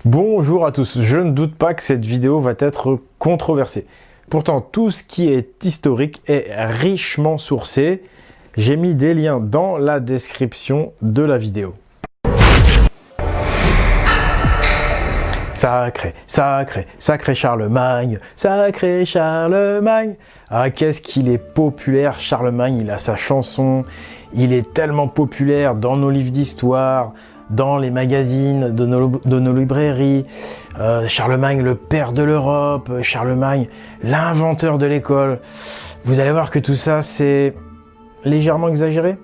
Bonjour à tous, je ne doute pas que cette vidéo va être controversée. Pourtant, tout ce qui est historique est richement sourcé. J'ai mis des liens dans la description de la vidéo. Sacré, sacré, sacré Charlemagne, sacré Charlemagne. Ah, qu'est-ce qu'il est populaire, Charlemagne, il a sa chanson, il est tellement populaire dans nos livres d'histoire, dans les magazines de nos librairies. Charlemagne, le père de l'Europe, Charlemagne, l'inventeur de l'école. Vous allez voir que tout ça, c'est légèrement exagéré,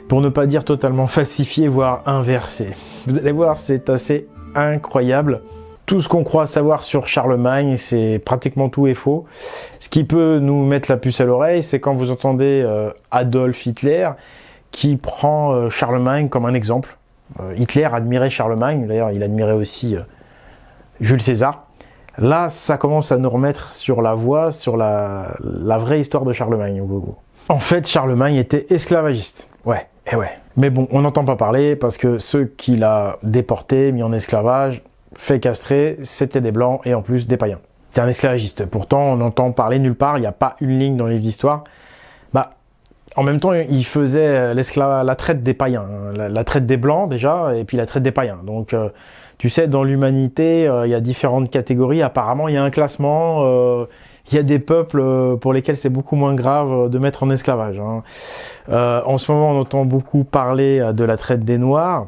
pour ne pas dire totalement falsifié, voire inversé. Vous allez voir, c'est assez incroyable. Tout ce qu'on croit savoir sur Charlemagne, c'est pratiquement tout est faux. Ce qui peut nous mettre la puce à l'oreille, c'est quand vous entendez Adolf Hitler qui prend Charlemagne comme un exemple. Hitler admirait Charlemagne, d'ailleurs il admirait aussi Jules César. Là, ça commence à nous remettre sur la voie, sur la vraie histoire de Charlemagne. En fait, Charlemagne était esclavagiste. Ouais. Mais bon, on n'entend pas parler parce que ceux qu'il a déportés, mis en esclavage, fait castrer, c'était des blancs et en plus des païens. C'est un esclavagiste. Pourtant, on n'entend parler nulle part, il n'y a pas une ligne dans les livres d'histoire. En même temps, il faisait la traite des païens, la traite des blancs déjà, et puis la traite des païens. Donc, tu sais, dans l'humanité, il y a différentes catégories. Apparemment, il y a un classement. Il y a des peuples pour lesquels c'est beaucoup moins grave de mettre en esclavage. En ce moment, on entend beaucoup parler de la traite des Noirs.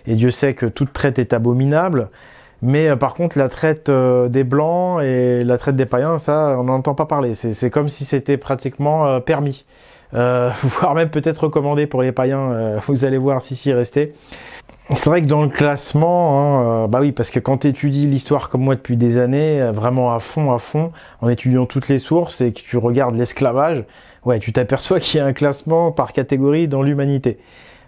Et Dieu sait que toute traite est abominable. Mais par contre, la traite des Blancs et la traite des païens, ça, on n'entend pas parler. C'est comme si c'était pratiquement permis. Voire même peut-être recommandé pour les païens. Vous allez voir si rester. C'est vrai que dans le classement, bah oui, parce que quand tu étudies l'histoire comme moi depuis des années, vraiment à fond, en étudiant toutes les sources et que tu regardes l'esclavage, ouais, tu t'aperçois qu'il y a un classement par catégorie dans l'humanité.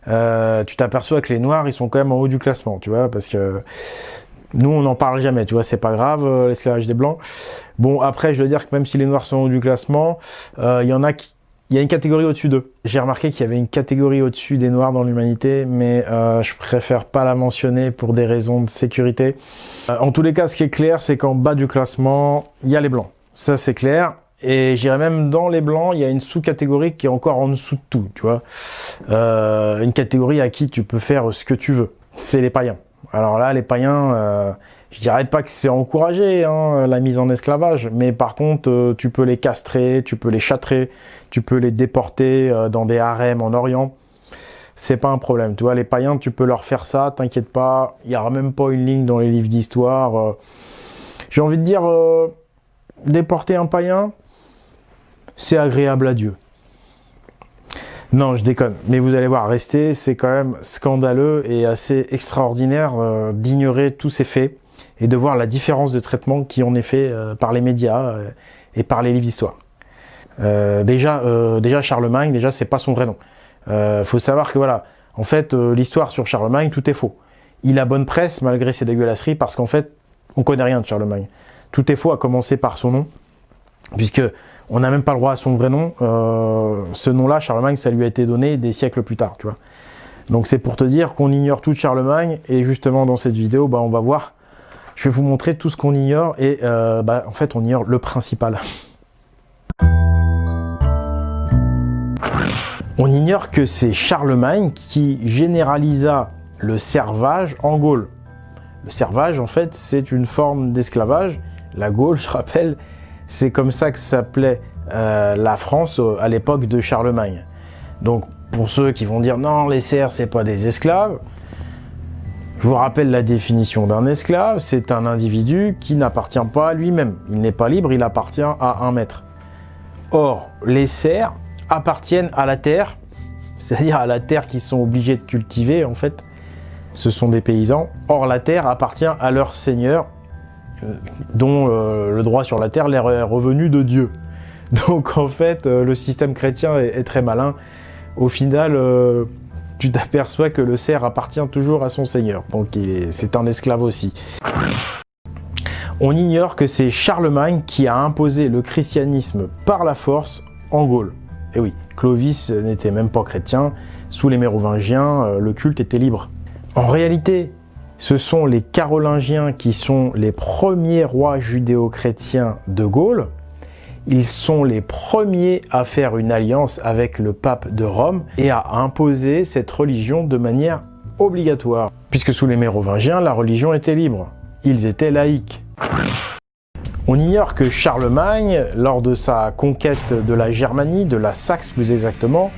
Tu t'aperçois que les Noirs, ils sont quand même en haut du classement, tu vois, parce que nous, on n'en parle jamais, tu vois, c'est pas grave, l'esclavage des Blancs. Bon, après, je veux dire que même si les Noirs sont en haut du classement, il y en a qui... Il y a une catégorie au-dessus d'eux. J'ai remarqué qu'il y avait une catégorie au-dessus des Noirs dans l'humanité, mais je préfère pas la mentionner pour des raisons de sécurité. En tous les cas, ce qui est clair, c'est qu'en bas du classement, il y a les Blancs. Ça, c'est clair. Et j'irais même dans les Blancs, il y a une sous-catégorie qui est encore en dessous de tout, tu vois. Une catégorie à qui tu peux faire ce que tu veux. C'est les païens. Alors là, les païens... je dirais pas que c'est encouragé, la mise en esclavage, mais par contre, tu peux les castrer, tu peux les châtrer, tu peux les déporter dans des harems en Orient. C'est pas un problème, tu vois, les païens, tu peux leur faire ça, t'inquiète pas, il y aura même pas une ligne dans les livres d'histoire. J'ai envie de dire, déporter un païen, c'est agréable à Dieu. Non, je déconne, mais vous allez voir, rester, c'est quand même scandaleux et assez extraordinaire d'ignorer tous ces faits et de voir la différence de traitement qui en est fait par les médias et par les livres d'histoire. Déjà Charlemagne, c'est pas son vrai nom. Faut savoir que voilà, en fait, l'histoire sur Charlemagne, tout est faux. Il a bonne presse malgré ses dégueulasseries parce qu'en fait, on connaît rien de Charlemagne. Tout est faux à commencer par son nom, puisque on n'a même pas le droit à son vrai nom. Ce nom-là, Charlemagne, ça lui a été donné des siècles plus tard, tu vois. Donc c'est pour te dire qu'on ignore tout de Charlemagne, et justement dans cette vidéo, on va voir. Je vais vous montrer tout ce qu'on ignore et en fait on ignore le principal. On ignore que c'est Charlemagne qui généralisa le servage en Gaule. Le servage en fait c'est une forme d'esclavage. La Gaule, je rappelle, c'est comme ça que s'appelait la France à l'époque de Charlemagne. Donc pour ceux qui vont dire non, les serfs c'est pas des esclaves, je vous rappelle la définition d'un esclave, c'est un individu qui n'appartient pas à lui-même. Il n'est pas libre, il appartient à un maître. Or, les serfs appartiennent à la terre, c'est-à-dire à la terre qu'ils sont obligés de cultiver en fait. Ce sont des paysans. Or, la terre appartient à leur seigneur, dont le droit sur la terre leur est revenu de Dieu. Donc en fait, le système chrétien est très malin. Au final... tu t'aperçois que le cerf appartient toujours à son seigneur, donc c'est un esclave aussi. On ignore que c'est Charlemagne qui a imposé le christianisme par la force en Gaule. Et oui, Clovis n'était même pas chrétien, sous les Mérovingiens, le culte était libre. En réalité, Ce sont les Carolingiens qui sont les premiers rois judéo-chrétiens de Gaule. Ils sont les premiers à faire une alliance avec le pape de Rome et à imposer cette religion de manière obligatoire. Puisque sous les Mérovingiens, la religion était libre. Ils étaient laïcs. On ignore que Charlemagne, lors de sa conquête de la Germanie, de la Saxe plus exactement,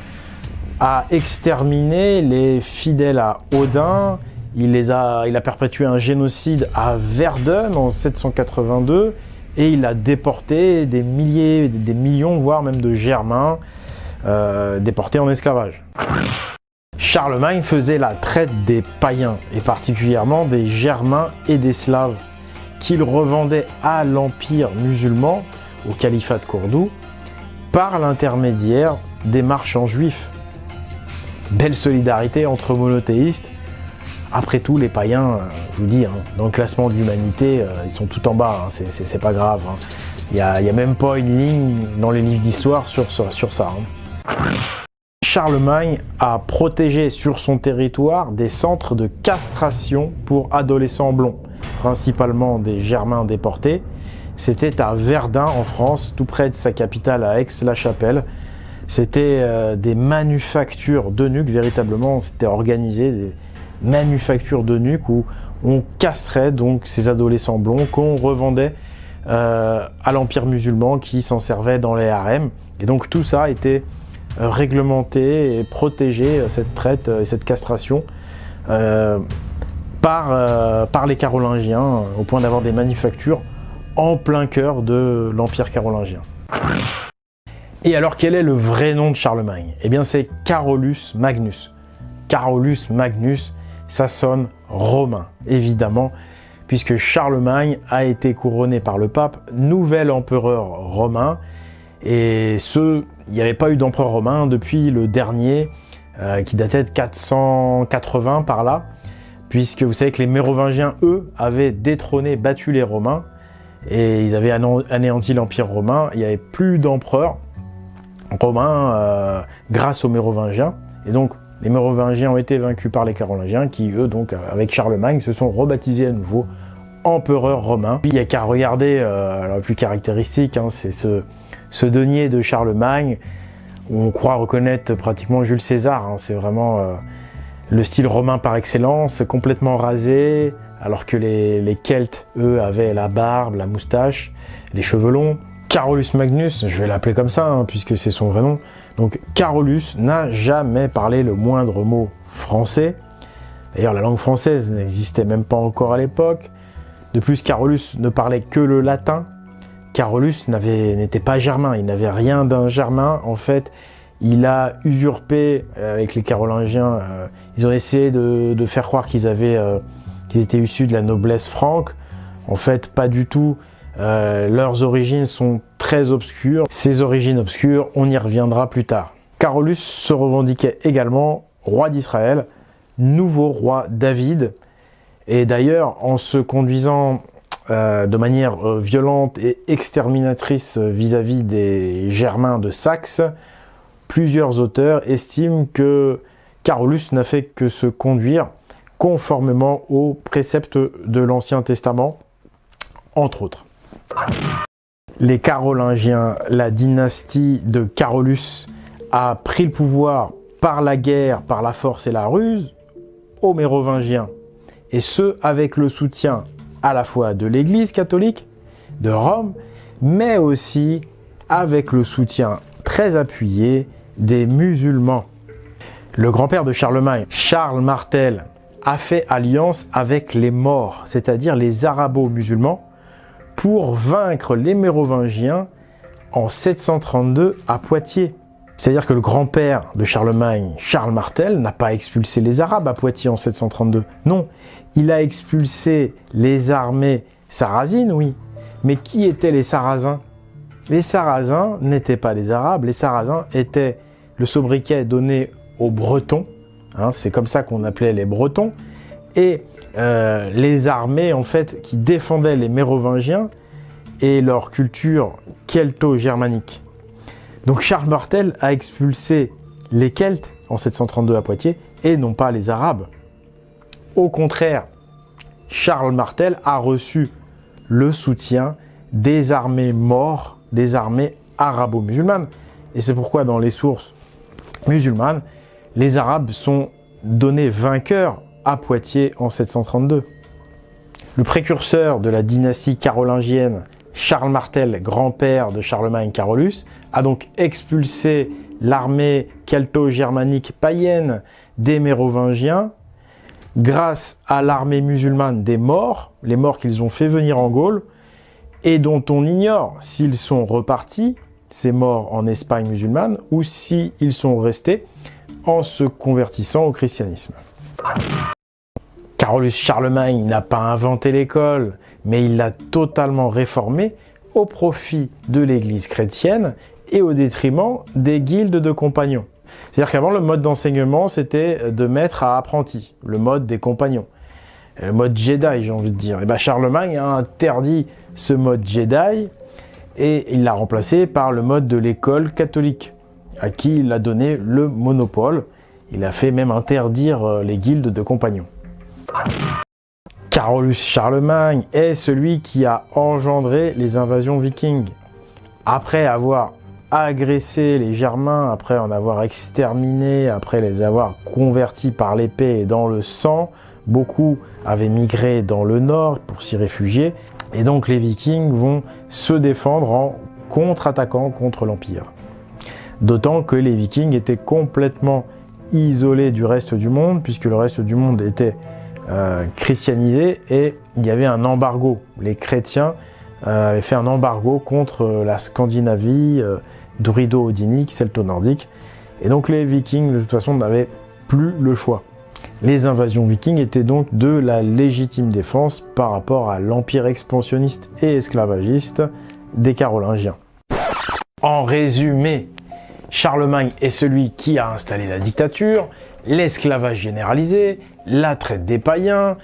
a exterminé les fidèles à Odin. Il a perpétué un génocide à Verdun en 782 et il a déporté des milliers, des millions, voire même de Germains déportés en esclavage. Charlemagne faisait la traite des païens et particulièrement des Germains et des Slaves qu'il revendait à l'Empire musulman, au califat de Cordoue, par l'intermédiaire des marchands juifs. Belle solidarité entre monothéistes. Après tout, les païens, je vous dis, dans le classement de l'humanité, ils sont tout en bas, c'est pas grave. Il n'y a même pas une ligne dans les livres d'histoire sur ça. Charlemagne a protégé sur son territoire des centres de castration pour adolescents blonds, principalement des Germains déportés. C'était à Verdun en France, tout près de sa capitale à Aix-la-Chapelle. C'était des manufactures d'eunuques, véritablement, c'était organisé, des manufactures d'eunuques où on castrait donc ces adolescents blonds qu'on revendait à l'Empire musulman qui s'en servait dans les harems. Et donc tout ça était réglementé et protégé, cette traite et cette castration, par les Carolingiens, au point d'avoir des manufactures en plein cœur de l'Empire carolingien. Et alors, quel est le vrai nom de Charlemagne? Eh bien, c'est Carolus Magnus. Carolus Magnus, ça sonne romain, évidemment, puisque Charlemagne a été couronné par le pape, nouvel empereur romain, et il n'y avait pas eu d'empereur romain depuis le dernier, qui datait de 480 par là, puisque vous savez que les Mérovingiens, eux, avaient détrôné, battu les Romains, et ils avaient anéanti l'Empire romain. Il n'y avait plus d'empereur romain grâce aux Mérovingiens, et donc les Mérovingiens ont été vaincus par les Carolingiens, qui eux, donc avec Charlemagne, se sont rebaptisés à nouveau empereurs romains. Puis il n'y a qu'à regarder, le plus caractéristique, c'est ce denier de Charlemagne, où on croit reconnaître pratiquement Jules César. C'est vraiment le style romain par excellence, complètement rasé, alors que les Celtes, eux, avaient la barbe, la moustache, les cheveux longs. Carolus Magnus, je vais l'appeler comme ça, puisque c'est son vrai nom. Donc Carolus n'a jamais parlé le moindre mot français. D'ailleurs, la langue française n'existait même pas encore à l'époque. De plus, Carolus ne parlait que le latin. Carolus n'était pas germain, il n'avait rien d'un germain. En fait, il a usurpé avec les Carolingiens. Ils ont essayé de faire croire qu'ils étaient issus de la noblesse franque. En fait, pas du tout. Leurs origines sont très obscures. Ces origines obscures, on y reviendra plus tard. Carolus se revendiquait également roi d'Israël, nouveau roi David. Et d'ailleurs, en se conduisant de manière violente et exterminatrice vis-à-vis des Germains de Saxe, plusieurs auteurs estiment que Carolus n'a fait que se conduire conformément aux préceptes de l'Ancien Testament, entre autres. Les Carolingiens, la dynastie de Carolus, a pris le pouvoir par la guerre, par la force et la ruse aux Mérovingiens. Et ce, avec le soutien à la fois de l'Église catholique, de Rome, mais aussi avec le soutien très appuyé des musulmans. Le grand-père de Charlemagne, Charles Martel, a fait alliance avec les Maures, c'est-à-dire les arabo-musulmans, pour vaincre les Mérovingiens en 732 à Poitiers. C'est-à-dire que le grand-père de Charlemagne, Charles Martel, n'a pas expulsé les Arabes à Poitiers en 732. Non, il a expulsé les armées sarrasines, oui. Mais qui étaient les Sarrasins? Les Sarrasins n'étaient pas des Arabes, les Sarrasins étaient le sobriquet donné aux Bretons. C'est comme ça qu'on appelait les Bretons. Et les armées en fait qui défendaient les Mérovingiens et leur culture kelto-germanique. Donc Charles Martel a expulsé les Celtes en 732 à Poitiers et non pas les Arabes. Au contraire, Charles Martel a reçu le soutien des armées maures, des armées arabo-musulmanes. Et c'est pourquoi dans les sources musulmanes, les Arabes sont donnés vainqueurs à Poitiers en 732. Le précurseur de la dynastie carolingienne, Charles Martel, grand-père de Charlemagne Carolus, a donc expulsé l'armée celto-germanique païenne des Mérovingiens grâce à l'armée musulmane des Maures, les Maures qu'ils ont fait venir en Gaule, et dont on ignore s'ils sont repartis, ces Maures en Espagne musulmane, ou s'ils sont restés en se convertissant au christianisme. Carolus Charlemagne n'a pas inventé l'école, mais il l'a totalement réformée au profit de l'église chrétienne et au détriment des guildes de compagnons. C'est-à-dire qu'avant, le mode d'enseignement, c'était de maître à apprenti, le mode des compagnons. Le mode Jedi, j'ai envie de dire. Et Charlemagne a interdit ce mode Jedi et il l'a remplacé par le mode de l'école catholique, à qui il a donné le monopole. Il a fait même interdire les guildes de compagnons. Carolus Charlemagne est celui qui a engendré les invasions vikings. Après avoir agressé les Germains, après en avoir exterminé, après les avoir convertis par l'épée et dans le sang, beaucoup avaient migré dans le nord pour s'y réfugier. Et donc les Vikings vont se défendre en contre-attaquant contre l'Empire. D'autant que les Vikings étaient complètement isolés du reste du monde, puisque le reste du monde était christianisé et il y avait un embargo. Les chrétiens avaient fait un embargo contre la Scandinavie druido-odinique, celto-nordique. Et donc les Vikings, de toute façon, n'avaient plus le choix. Les invasions vikings étaient donc de la légitime défense par rapport à l'empire expansionniste et esclavagiste des Carolingiens. En résumé, Charlemagne est celui qui a installé la dictature, l'esclavage généralisé, la traite des païens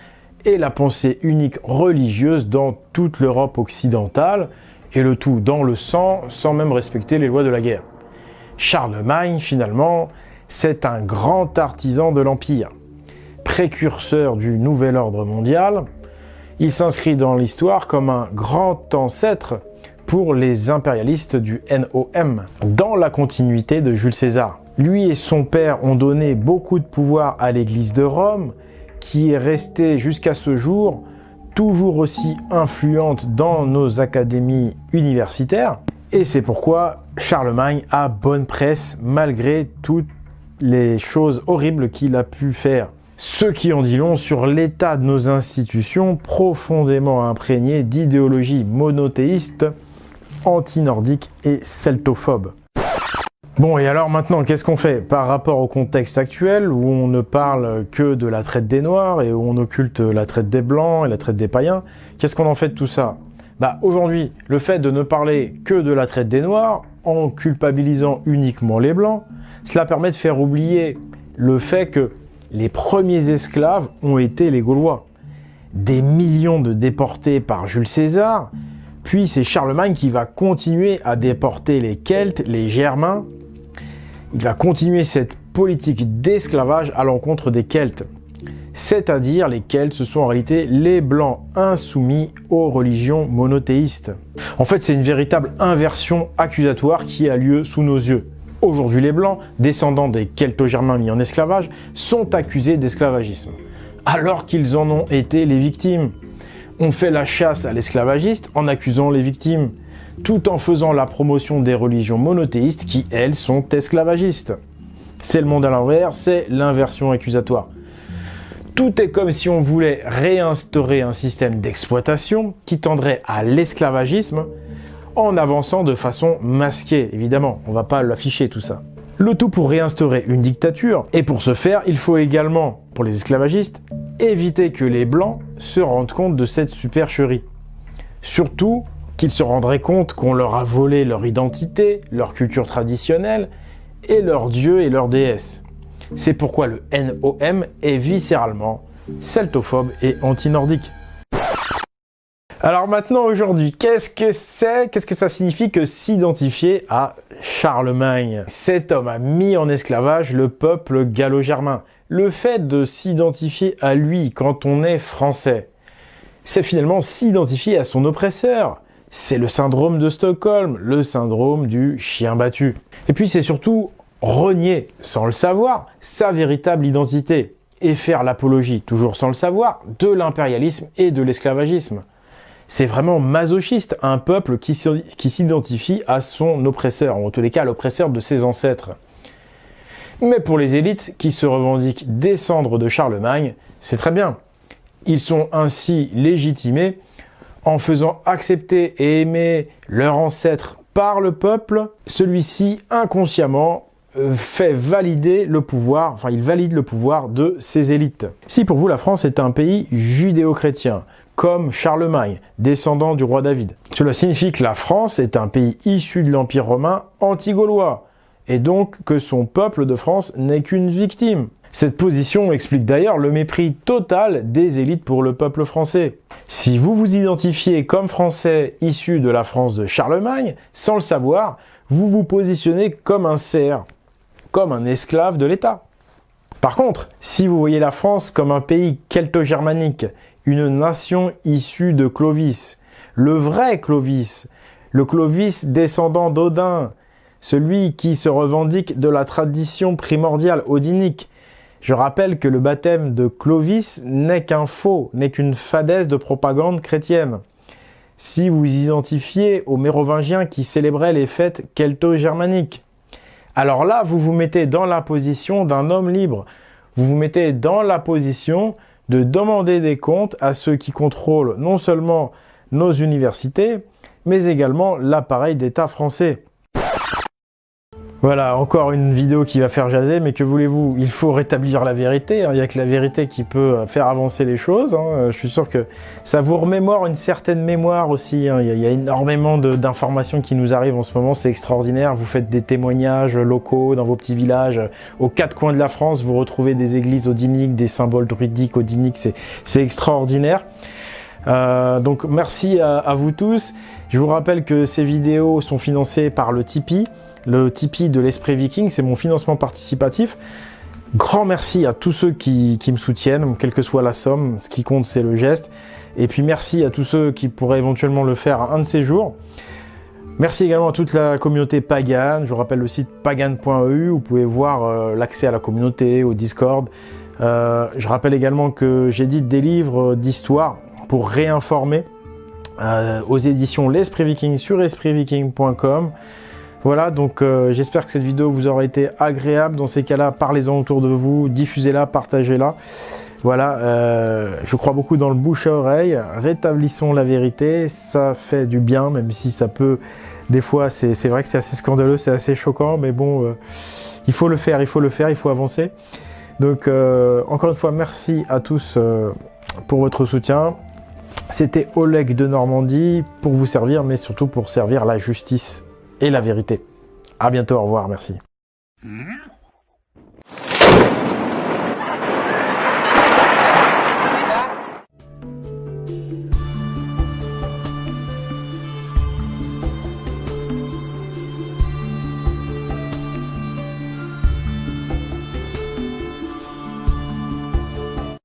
et la pensée unique religieuse dans toute l'Europe occidentale, et le tout dans le sang, sans même respecter les lois de la guerre. Charlemagne, finalement, c'est un grand artisan de l'Empire. Précurseur du nouvel ordre mondial, il s'inscrit dans l'histoire comme un grand ancêtre pour les impérialistes du NOM, dans la continuité de Jules César. Lui et son père ont donné beaucoup de pouvoir à l'Église de Rome, qui est restée jusqu'à ce jour toujours aussi influente dans nos académies universitaires. Et c'est pourquoi Charlemagne a bonne presse malgré toutes les choses horribles qu'il a pu faire. Ce qui en dit long sur l'état de nos institutions profondément imprégnées d'idéologies monothéistes, anti-nordiques et celtophobes. Bon, et alors maintenant, qu'est-ce qu'on fait par rapport au contexte actuel où on ne parle que de la traite des Noirs et où on occulte la traite des Blancs et la traite des païens? Qu'est-ce qu'on en fait de tout ça? Aujourd'hui, le fait de ne parler que de la traite des Noirs, en culpabilisant uniquement les Blancs, cela permet de faire oublier le fait que les premiers esclaves ont été les Gaulois. Des millions de déportés par Jules César, puis c'est Charlemagne qui va continuer à déporter les Celtes, les Germains. Il va continuer cette politique d'esclavage à l'encontre des Celtes. C'est-à-dire les Celtes, ce sont en réalité les Blancs insoumis aux religions monothéistes. En fait, c'est une véritable inversion accusatoire qui a lieu sous nos yeux. Aujourd'hui, les Blancs, descendants des Celto-Germains mis en esclavage, sont accusés d'esclavagisme, alors qu'ils en ont été les victimes. On fait la chasse à l'esclavagiste en accusant les victimes, tout en faisant la promotion des religions monothéistes qui, elles, sont esclavagistes. C'est le monde à l'envers, c'est l'inversion accusatoire. Tout est comme si on voulait réinstaurer un système d'exploitation qui tendrait à l'esclavagisme en avançant de façon masquée, évidemment, on ne va pas l'afficher tout ça. Le tout pour réinstaurer une dictature, et pour ce faire, il faut également, pour les esclavagistes, éviter que les Blancs se rendent compte de cette supercherie. Surtout qu'ils se rendraient compte qu'on leur a volé leur identité, leur culture traditionnelle, et leurs dieux et leurs déesses. C'est pourquoi le NOM est viscéralement celtophobe et anti-nordique. Alors maintenant, aujourd'hui, qu'est-ce que ça signifie que s'identifier à Charlemagne? Cet homme a mis en esclavage le peuple gallo-germain. Le fait de s'identifier à lui quand on est français, c'est finalement s'identifier à son oppresseur. C'est le syndrome de Stockholm, le syndrome du chien battu. Et puis c'est surtout renier, sans le savoir, sa véritable identité et faire l'apologie, toujours sans le savoir, de l'impérialisme et de l'esclavagisme. C'est vraiment masochiste, un peuple qui s'identifie à son oppresseur, ou en tous les cas à l'oppresseur de ses ancêtres. Mais pour les élites qui se revendiquent descendre de Charlemagne, c'est très bien. Ils sont ainsi légitimés en faisant accepter et aimer leur ancêtre par le peuple. Celui-ci, inconsciemment, fait valider le pouvoir, enfin il valide le pouvoir de ses élites. Si pour vous la France est un pays judéo-chrétien, comme Charlemagne, descendant du roi David, cela signifie que la France est un pays issu de l'Empire romain anti-gaulois, et donc que son peuple de France n'est qu'une victime. Cette position explique d'ailleurs le mépris total des élites pour le peuple français. Si vous vous identifiez comme Français issu de la France de Charlemagne, sans le savoir, vous vous positionnez comme un serf, comme un esclave de l'État. Par contre, si vous voyez la France comme un pays celto-germanique, une nation issue de Clovis, le vrai Clovis, le Clovis descendant d'Odin, celui qui se revendique de la tradition primordiale odinique. Je rappelle que le baptême de Clovis n'est qu'un faux, n'est qu'une fadaise de propagande chrétienne. Si vous identifiez aux Mérovingiens qui célébraient les fêtes celto-germaniques, alors là, vous vous mettez dans la position d'un homme libre. Vous vous mettez dans la position de demander des comptes à ceux qui contrôlent non seulement nos universités, mais également l'appareil d'État français. Voilà, encore une vidéo qui va faire jaser, mais que voulez-vous? Il faut rétablir la vérité, hein. Il n'y a que la vérité qui peut faire avancer les choses, hein. Je suis sûr que ça vous remémore une certaine mémoire aussi, hein. Il y a énormément d'informations qui nous arrivent en ce moment, c'est extraordinaire. Vous faites des témoignages locaux dans vos petits villages, aux quatre coins de la France, vous retrouvez des églises odiniques, des symboles druidiques odiniques, c'est extraordinaire. Donc merci à vous tous. Je vous rappelle que ces vidéos sont financées par le Tipeee. Le Tipeee de l'Esprit Viking, c'est mon financement participatif. Grand merci à tous ceux qui me soutiennent, quelle que soit la somme. Ce qui compte, c'est le geste. Et puis merci à tous ceux qui pourraient éventuellement le faire un de ces jours. Merci également à toute la communauté Pagan. Je vous rappelle le site pagan.eu où vous pouvez voir l'accès à la communauté, au Discord. Je rappelle également que j'édite des livres d'histoire pour réinformer aux éditions L'Esprit Viking sur espritviking.com. Voilà, donc j'espère que cette vidéo vous aura été agréable. Dans ces cas-là, parlez-en autour de vous, diffusez-la, partagez-la. Voilà, je crois beaucoup dans le bouche à oreille. Rétablissons la vérité, ça fait du bien, même si ça peut... Des fois, c'est vrai que c'est assez scandaleux, c'est assez choquant, mais bon, il faut le faire, il faut avancer. Donc, encore une fois, merci à tous pour votre soutien. C'était Oleg de Normandie pour vous servir, mais surtout pour servir la justice et la vérité. À bientôt, au revoir, merci.